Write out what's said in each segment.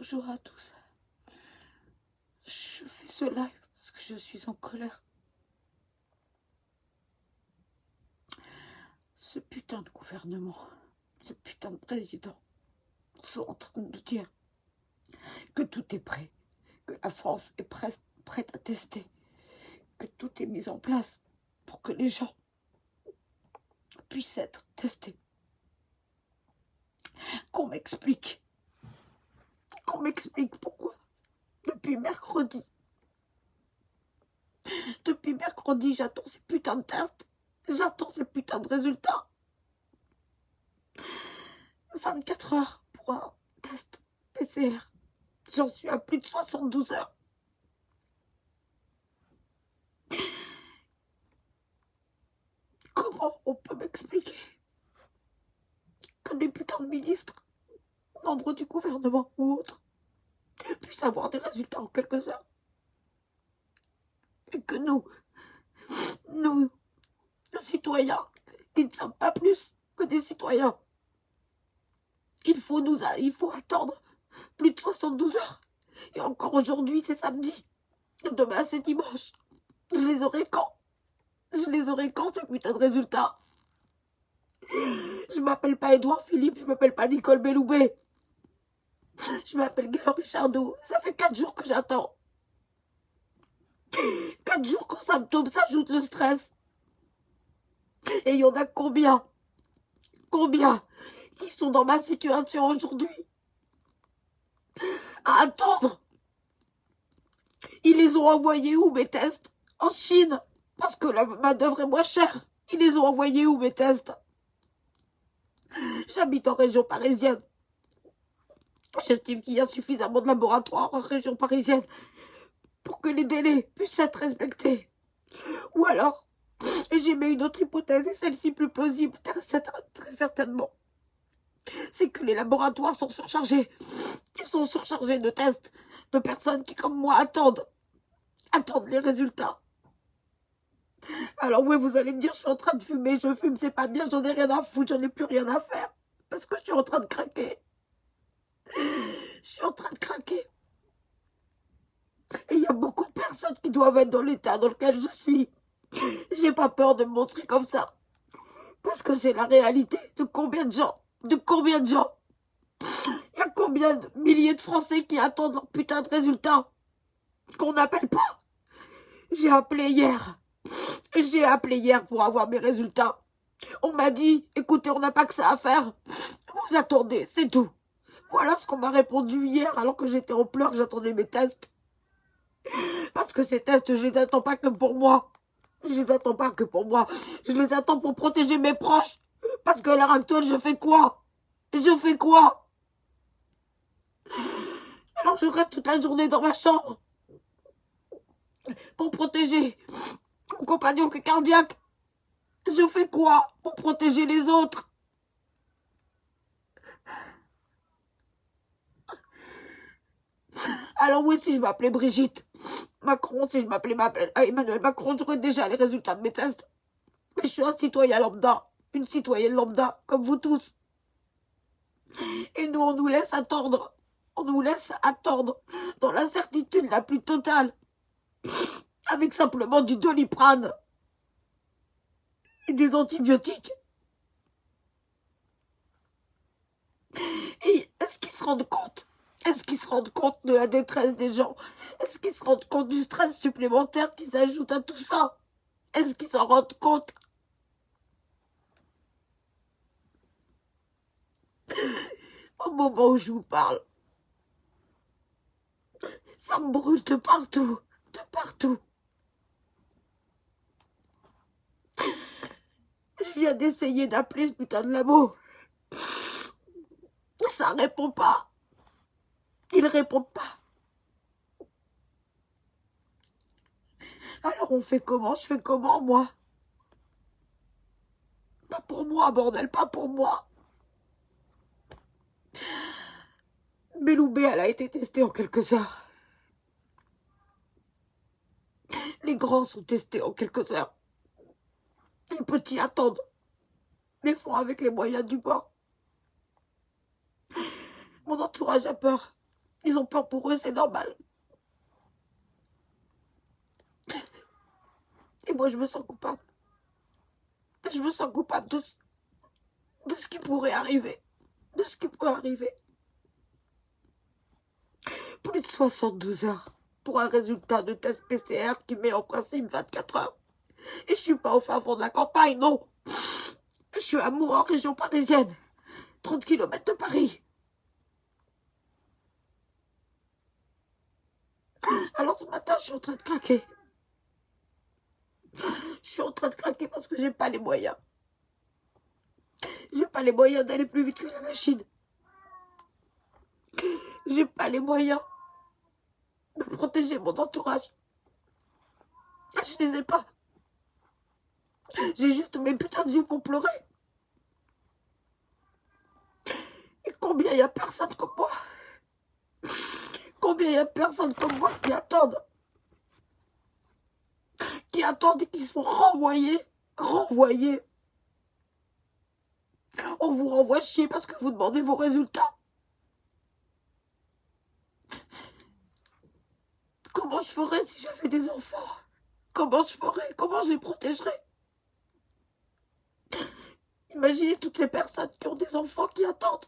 Bonjour à tous. Je fais ce live parce que je suis en colère. Ce putain de gouvernement, ce putain de président sont en train de nous dire que tout est prêt, que la France est prête à tester, que tout est mis en place pour que les gens puissent être testés. Qu'on m'explique pourquoi depuis mercredi, j'attends ces putains de tests, j'attends ces putains de résultats. 24 heures pour un test PCR. J'en suis à plus de 72 heures. Comment on peut m'expliquer que des putains de ministres, membres du gouvernement ou autres, puissent avoir des résultats en quelques heures? Et que nous, citoyens, qui ne sommes pas plus que des citoyens, il faut attendre plus de 72 heures. Et encore aujourd'hui, c'est samedi. Demain, c'est dimanche. Je les aurai quand ces putains de résultats? Je m'appelle pas Édouard Philippe, je m'appelle pas Nicole Belloubet. Je m'appelle Gaël Richardot. Ça fait 4 jours que j'attends. 4 jours qu'aux symptômes s'ajoute le stress. Et il y en a combien qui sont dans ma situation aujourd'hui à attendre? Ils les ont envoyés où, mes tests? En Chine, parce que la main-d'œuvre est moins chère. Ils les ont envoyés où, mes tests? J'habite en région parisienne. J'estime qu'il y a suffisamment de laboratoires en région parisienne pour que les délais puissent être respectés. Ou alors, j'émets une autre hypothèse, et celle-ci plus plausible, très certainement, c'est que les laboratoires sont surchargés. Ils sont surchargés de tests, de personnes qui, comme moi, attendent les résultats. Alors oui, vous allez me dire, je suis en train de fumer, je fume, c'est pas bien, j'en ai rien à foutre, j'en ai plus rien à faire, parce que je suis en train de craquer. Je suis en train de craquer. Et il y a beaucoup de personnes qui doivent être dans l'état dans lequel je suis. J'ai pas peur de me montrer comme ça, parce que c'est la réalité de combien de gens. Il y a combien de milliers de Français qui attendent leur putain de résultats, qu'on n'appelle pas? J'ai appelé hier pour avoir mes résultats. On m'a dit, écoutez, on n'a pas que ça à faire. Vous attendez, c'est tout. Voilà ce qu'on m'a répondu hier, alors que j'étais en pleurs, que j'attendais mes tests. Parce que ces tests, je les attends pas que pour moi. Je les attends pour protéger mes proches. Parce qu'à l'heure actuelle, je fais quoi? Alors je reste toute la journée dans ma chambre pour protéger mon compagnon qui est cardiaque. Je fais quoi pour protéger les autres? Alors oui, si je m'appelais Brigitte Macron, si je m'appelais Emmanuel Macron, j'aurais déjà les résultats de mes tests. Mais je suis un citoyen lambda, une citoyenne lambda, comme vous tous. Et nous, on nous laisse attendre. Dans l'incertitude la plus totale, avec simplement du Doliprane et des antibiotiques. Et est-ce qu'ils se rendent compte de la détresse des gens? Est-ce qu'ils se rendent compte du stress supplémentaire qui s'ajoute à tout ça? Est-ce qu'ils s'en rendent compte? Au moment où je vous parle, ça me brûle de partout. Je viens d'essayer d'appeler ce putain de labo. Ça répond pas. Ils répondent pas. Alors on fait comment? Je fais comment, moi? Pas pour moi, bordel, pas pour moi. Belloubet, elle a été testée en quelques heures. Les grands sont testés en quelques heures. Les petits attendent. Les font avec les moyens du bord. Mon entourage a peur. Ils ont peur pour eux, c'est normal. Et moi, je me sens coupable. Je me sens coupable de ce qui pourrait arriver. De ce qui pourrait arriver. Plus de 72 heures pour un résultat de test PCR qui met en principe 24 heures. Et je suis pas au fin fond de la campagne, non. Je suis à Meaux, en région parisienne. 30 km de Paris. Alors ce matin, je suis en train de craquer. Je suis en train de craquer parce que j'ai pas les moyens. J'ai pas les moyens d'aller plus vite que la machine. J'ai pas les moyens de protéger mon entourage. Je les ai pas. J'ai juste mes putains de yeux pour pleurer. Et combien il y a personne comme moi? Combien il y a personne comme moi qui attendent? Qui attendent et qui se font renvoyer. Renvoyer. On vous renvoie chier parce que vous demandez vos résultats. Comment je ferais si j'avais des enfants? Comment je ferais? Comment je les protégerais? Imaginez toutes ces personnes qui ont des enfants qui attendent.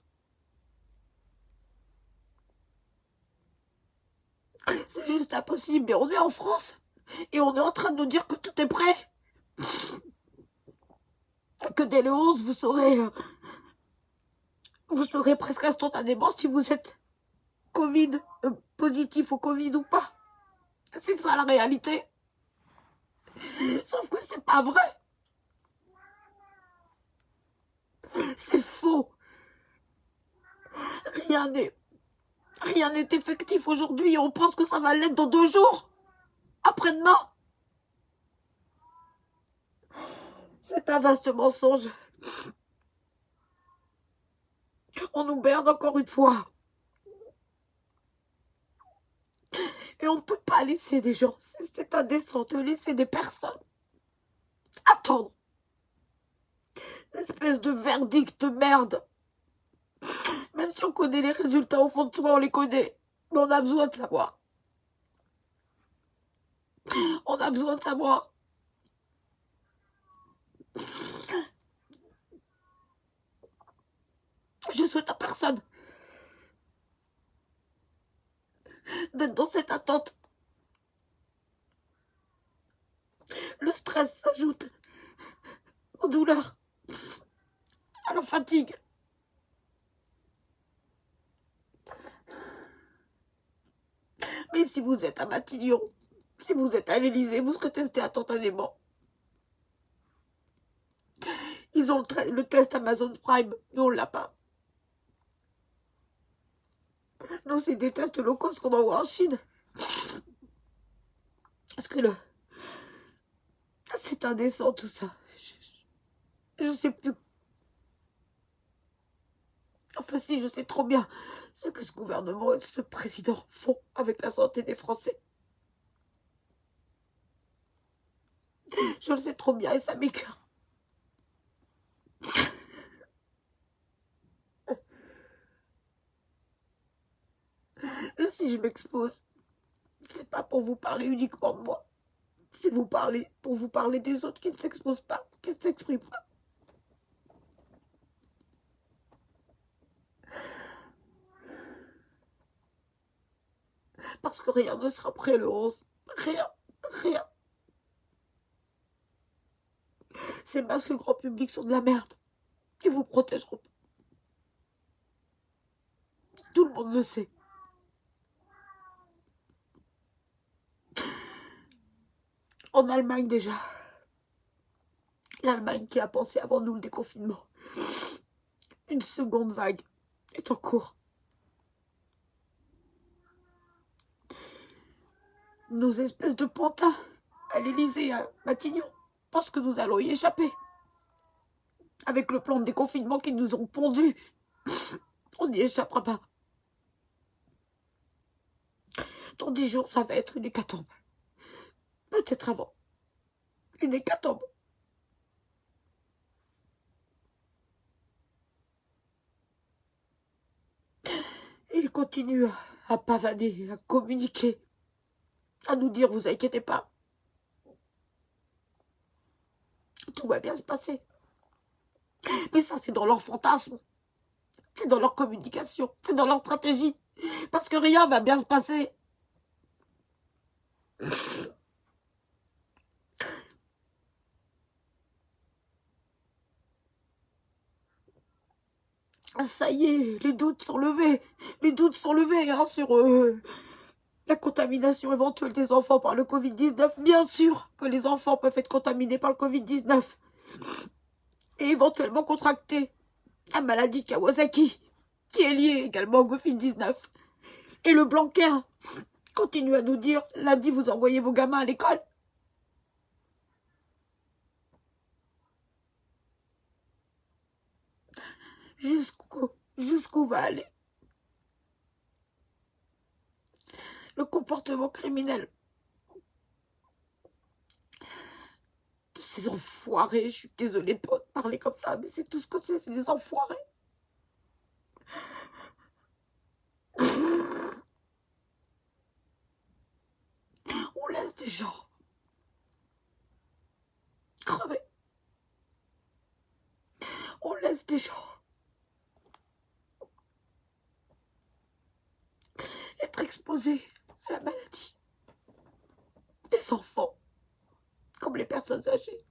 C'est juste impossible, mais on est en France. Et on est en train de nous dire que tout est prêt. Que dès le 11, vous saurez presque instantanément si vous êtes Covid, positif au Covid ou pas. C'est ça la réalité. Sauf que c'est pas vrai. C'est faux. Rien n'est effectif aujourd'hui et on pense que ça va l'être dans 2 jours. Après-demain. C'est un vaste mensonge. On nous berne encore une fois. Et on ne peut pas laisser des gens, c'est indécent de laisser des personnes attendre. Une espèce de verdict de merde. Même si on connaît les résultats, au fond de soi, on les connaît. Mais on a besoin de savoir. On a besoin de savoir. Je souhaite à personne d'être dans cette attente. Le stress s'ajoute aux douleurs, à la fatigue. Mais si vous êtes à Matignon, si vous êtes à l'Élysée, vous serez testé instantanément. Ils ont le test Amazon Prime, nous on l'a pas. Nous, c'est des tests low cost qu'on envoie en Chine. Parce que c'est indécent tout ça. Je sais plus. Enfin si, je sais trop bien ce que ce gouvernement et ce président font avec la santé des Français. Je le sais trop bien et ça m'écoeure. Si je m'expose, c'est pas pour vous parler uniquement de moi. C'est pour vous parler des autres qui ne s'exposent pas, qui ne s'expriment pas. Parce que rien ne sera prêt le 11. Rien, rien. Ces masques grand public sont de la merde. Ils vous protégeront pas. Tout le monde le sait. En Allemagne déjà. L'Allemagne qui a pensé avant nous le déconfinement. Une seconde vague est en cours. Nos espèces de pantins à l'Élysée, à Matignon, pensent que nous allons y échapper. Avec le plan de déconfinement qu'ils nous ont pondu, on n'y échappera pas. Dans 10 jours, ça va être une hécatombe. Peut-être avant. Une hécatombe. Il continue à pavaner, à communiquer, à nous dire, vous inquiétez pas, tout va bien se passer. Mais ça, c'est dans leur fantasme, c'est dans leur communication, c'est dans leur stratégie, parce que rien va bien se passer. Ça y est, les doutes sont levés. Les doutes sont levés sur la contamination éventuelle des enfants par le Covid-19. Bien sûr que les enfants peuvent être contaminés par le Covid-19 et éventuellement contracter la maladie de Kawasaki, qui est liée également au Covid-19. Et le Blanquer continue à nous dire, lundi, vous envoyez vos gamins à l'école. Jusqu'où va aller le comportement criminel de ces enfoirés? Je suis désolée de parler comme ça, mais c'est tout ce que c'est des enfoirés. On laisse des gens crever. On laisse des gens être exposés à la maladie. Des enfants, comme les personnes âgées,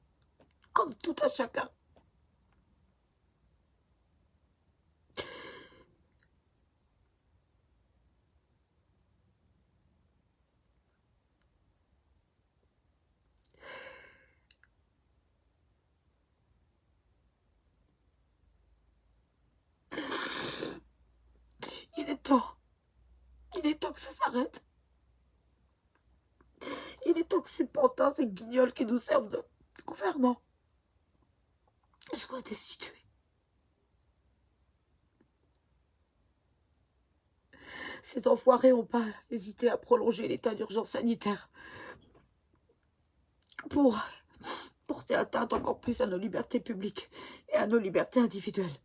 comme tout à chacun. Il est temps que ça s'arrête. Il est temps que ces pantins, ces guignols qui nous servent de gouvernants soient destitués. Ces enfoirés n'ont pas hésité à prolonger l'état d'urgence sanitaire pour porter atteinte encore plus à nos libertés publiques et à nos libertés individuelles.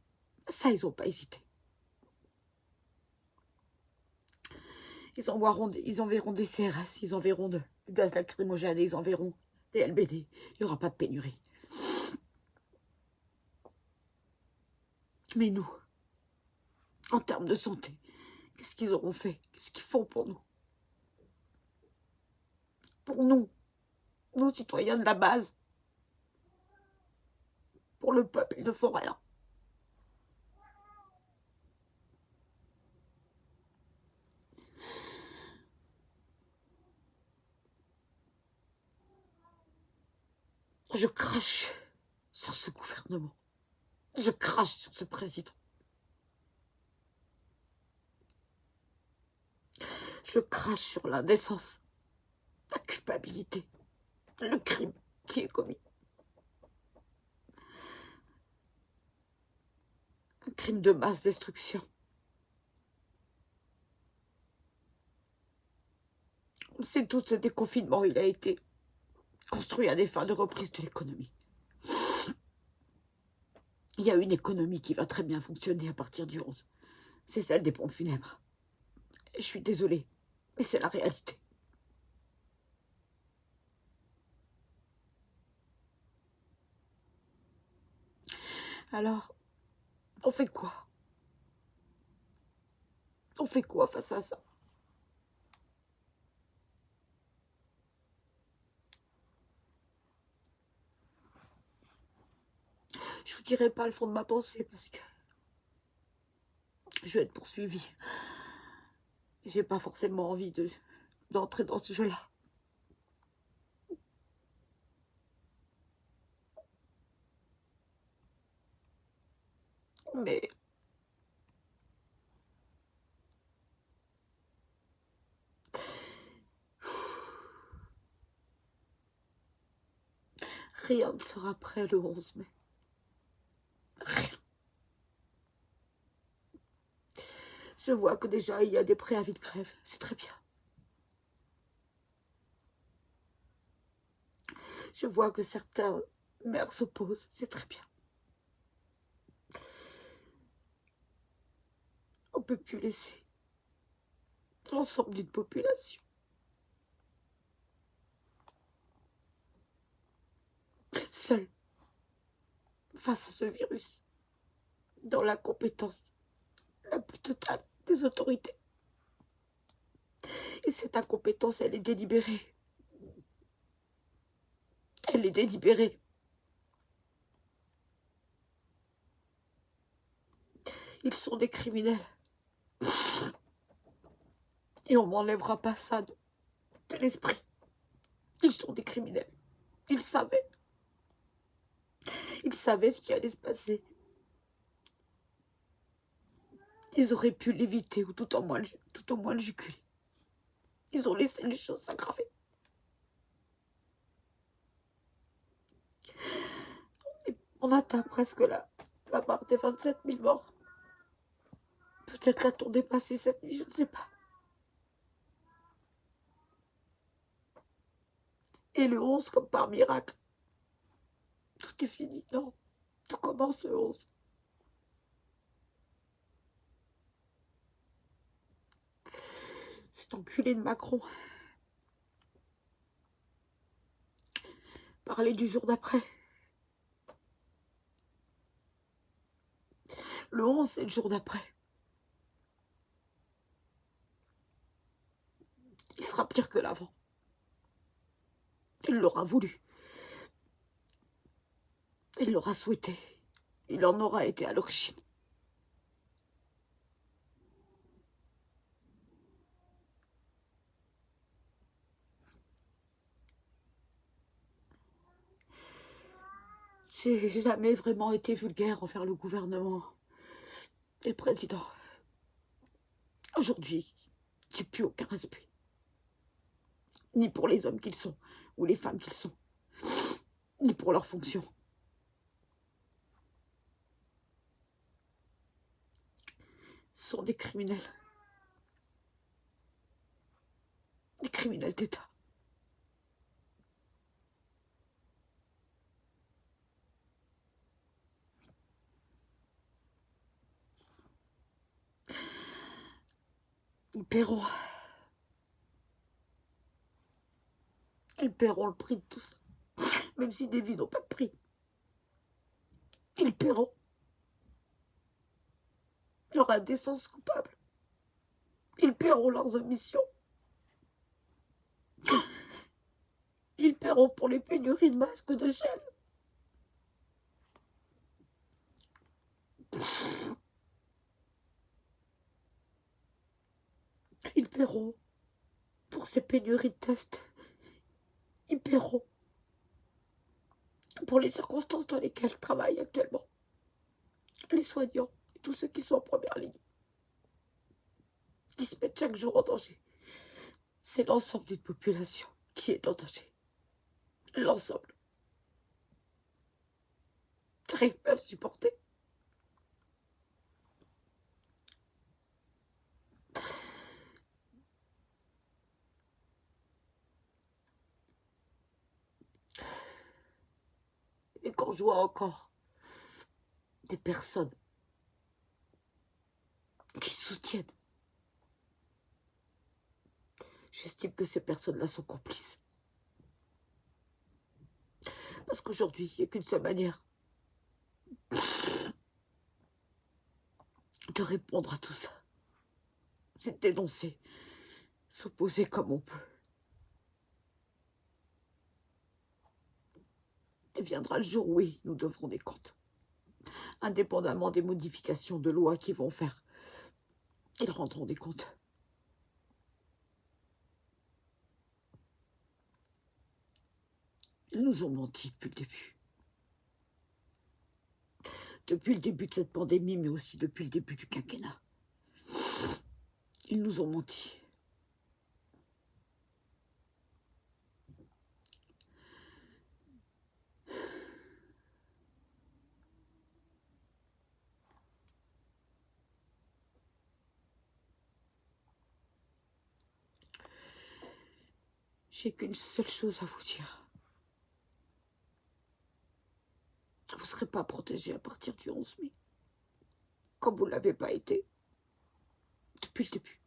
Ça, ils n'ont pas hésité. Ils enverront des CRS, ils enverront des gaz lacrymogènes, ils enverront des LBD. Il n'y aura pas de pénurie. Mais nous, en termes de santé, qu'est-ce qu'ils auront fait? Qu'est-ce qu'ils font pour nous? Pour nous, citoyens de la base. Pour le peuple, ils ne font rien. Je crache sur ce gouvernement. Je crache sur ce président. Je crache sur l'indécence, la culpabilité, le crime qui est commis. Un crime de masse destruction. On sait tous, ce déconfinement, il a été construit à des fins de reprise de l'économie. Il y a une économie qui va très bien fonctionner à partir du 11. C'est celle des pompes funèbres. Je suis désolée, mais c'est la réalité. Alors, on fait quoi? On fait quoi face à ça? Je vous dirai pas le fond de ma pensée parce que je vais être poursuivie. J'ai pas forcément envie d'entrer dans ce jeu-là. Mais rien ne sera prêt le 11 mai. Rien. Je vois que déjà il y a des préavis de grève. C'est très bien. Je vois que certains maires s'opposent. C'est très bien. On ne peut plus laisser l'ensemble d'une population. Seul, face à ce virus, dans l'incompétence la plus totale des autorités. Et cette incompétence, elle est délibérée. Elle est délibérée. Ils sont des criminels. Et on m'enlèvera pas ça de l'esprit. Ils sont des criminels. Ils savaient. Ils savaient ce qui allait se passer. Ils auraient pu l'éviter ou tout au moins le juguler. Ils ont laissé les choses s'aggraver. On atteint presque la barre des 27 000 morts. Peut-être l'a-t-on dépassé cette nuit, je ne sais pas. Et le 11, comme par miracle, tout est fini. Non, tout commence le 11. Cet enculé de Macron parlait du jour d'après. Le 11, c'est le jour d'après. Il sera pire que l'avant. Il l'aura voulu. Il l'aura souhaité. Il en aura été à l'origine. J'ai jamais vraiment été vulgaire envers le gouvernement et le président. Aujourd'hui, j'ai plus aucun respect. Ni pour les hommes qu'ils sont, ou les femmes qu'ils sont, ni pour leurs fonctions. Ce sont des criminels. Des criminels d'État. Ils paieront. Ils paieront le prix de tout ça. Même si des vies n'ont pas de prix. Ils paieront. Il y aura des sens coupables. Ils paieront leurs omissions. Ils paieront pour les pénuries de masques de gel. Ils paieront pour ces pénuries de tests. Ils paieront pour les circonstances dans lesquelles travaillent actuellement les soignants et tous ceux qui sont en première ligne, qui se mettent chaque jour en danger. C'est l'ensemble d'une population qui est en danger. L'ensemble. J'arrive pas à le supporter. Et quand je vois encore des personnes qui soutiennent, j'estime que ces personnes-là sont complices. Parce qu'aujourd'hui, il n'y a qu'une seule manière de répondre à tout ça. C'est de dénoncer, s'opposer comme on peut. Et viendra le jour où, oui, nous devrons des comptes. Indépendamment des modifications de loi qu'ils vont faire, ils rendront des comptes. Ils nous ont menti depuis le début. Depuis le début de cette pandémie, mais aussi depuis le début du quinquennat. Ils nous ont menti. J'ai qu'une seule chose à vous dire. Vous ne serez pas protégés à partir du 11 mai. Comme vous ne l'avez pas été depuis le début.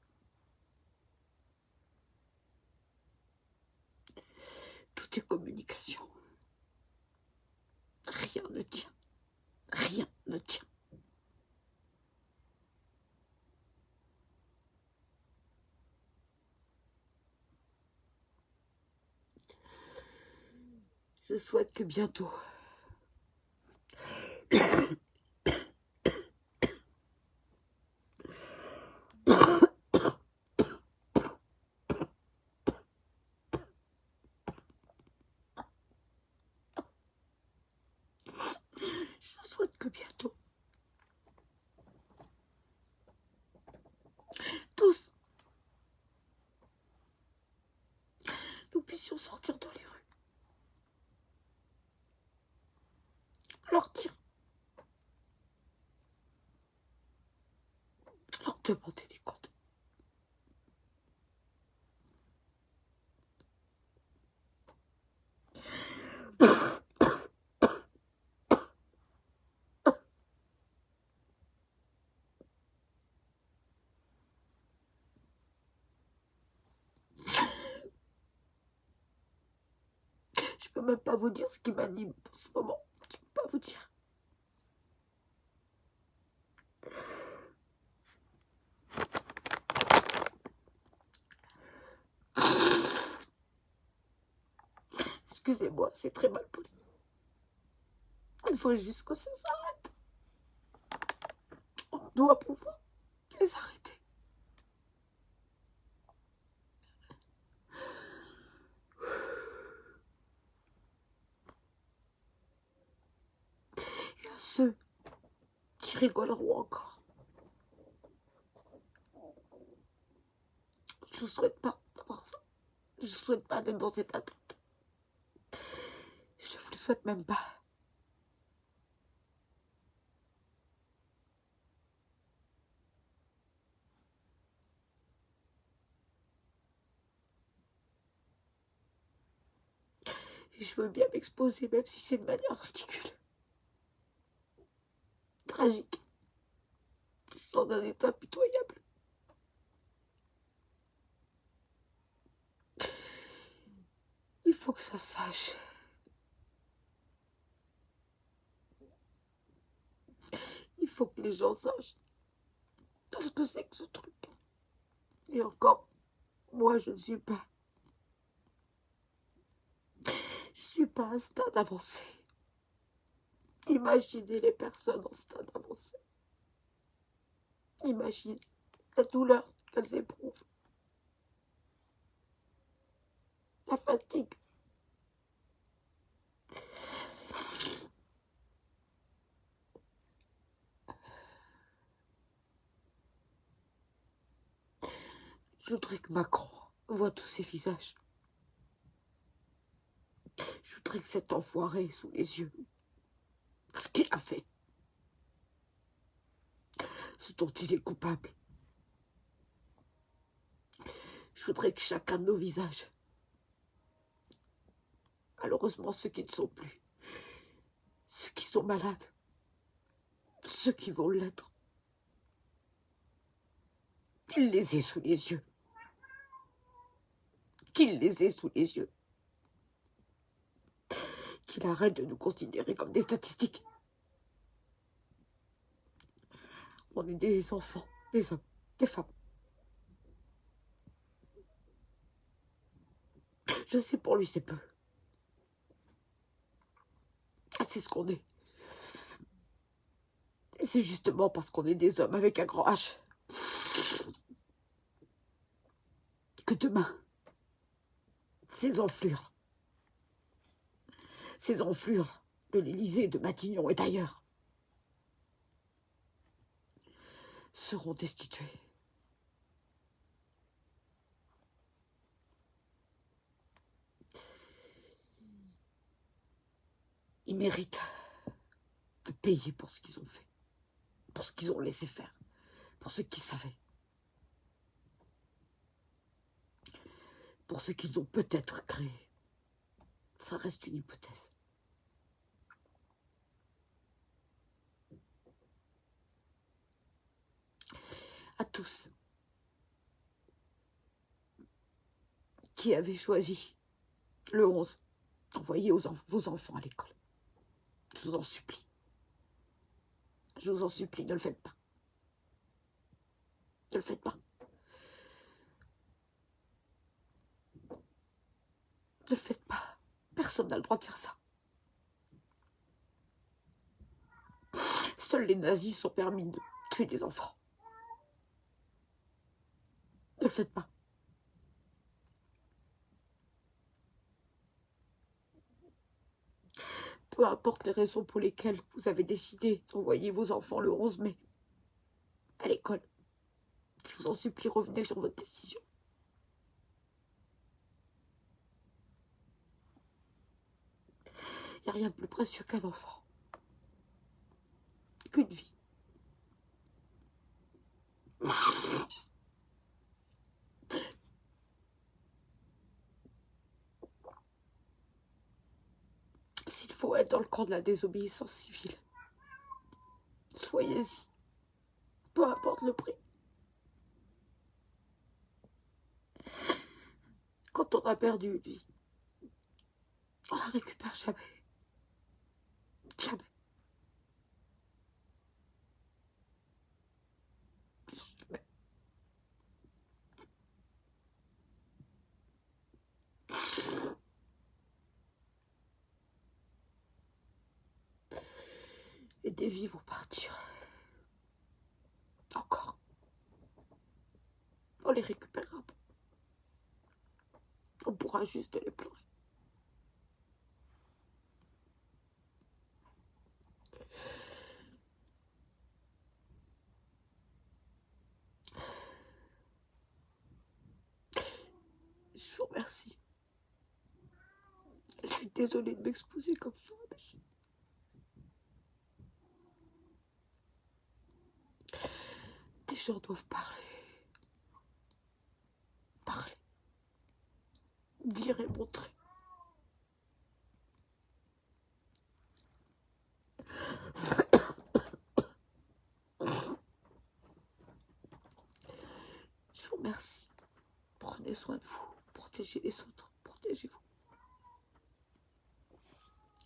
tes communications. Rien ne tient. Rien ne tient. Je souhaite que bientôt, tous, nous puissions sortir dans les rues, leur dire, leur demander des comptes. Je peux même pas vous dire ce qui m'anime en ce moment. Je peux pas vous dire. Excusez-moi, c'est très mal poli. Il faut juste que ça s'arrête. On doit pouvoir les arrêter. Et à ceux qui rigoleront encore, je ne souhaite pas d'avoir ça. Je ne souhaite pas d'être dans cette attente. Je vous le souhaite même pas. Et je veux bien m'exposer, même si c'est de manière ridicule. Tragique. Je suis dans un état pitoyable. Il faut que ça sache. Il faut que les gens sachent ce que c'est que ce truc. Et encore, moi, je ne suis pas. Je suis pas à un stade avancé. Imaginez les personnes en stade avancé. Imaginez la douleur qu'elles éprouvent. La fatigue. Je voudrais que Macron voit tous ces visages. Je voudrais que cet enfoiré sous les yeux, ce qu'il a fait, ce dont il est coupable. Je voudrais que chacun de nos visages, malheureusement ceux qui ne sont plus, ceux qui sont malades, ceux qui vont l'être, qu'il les ait sous les yeux. Qu'il les ait sous les yeux. Qu'il arrête de nous considérer comme des statistiques. On est des enfants, des hommes, des femmes. Je sais, pour lui, c'est peu. C'est ce qu'on est. Et c'est justement parce qu'on est des hommes avec un grand H que demain, ces enflures de l'Élysée, de Matignon et d'ailleurs seront destituées. Ils méritent de payer pour ce qu'ils ont fait, pour ce qu'ils ont laissé faire, pour ce qu'ils savaient, pour ce qu'ils ont peut-être créé. Ça reste une hypothèse. À tous qui avaient choisi le 11 Envoyez vos enfants à l'école. Je vous en supplie. Je vous en supplie, ne le faites pas. Ne le faites pas. Ne le faites pas. Personne n'a le droit de faire ça. Seuls les nazis sont permis de tuer des enfants. Ne le faites pas. Peu importe les raisons pour lesquelles vous avez décidé d'envoyer vos enfants le 11 mai à l'école, je vous en supplie, revenez sur votre décision. Il n'y a rien de plus précieux qu'un enfant. Qu'une vie. S'il faut être dans le camp de la désobéissance civile, soyez-y. Peu importe le prix. Quand on a perdu une vie, on la récupère jamais. Jamais. Jamais. Et des vies vont partir. Encore. On les récupérera pas. On pourra juste les pleurer. Je vous remercie. Je suis désolée de m'exposer comme ça. Des gens doivent parler. Parler. Dire et montrer. Je vous remercie. Prenez soin de vous. Protégez les autres. Protégez-vous.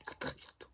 À très bientôt.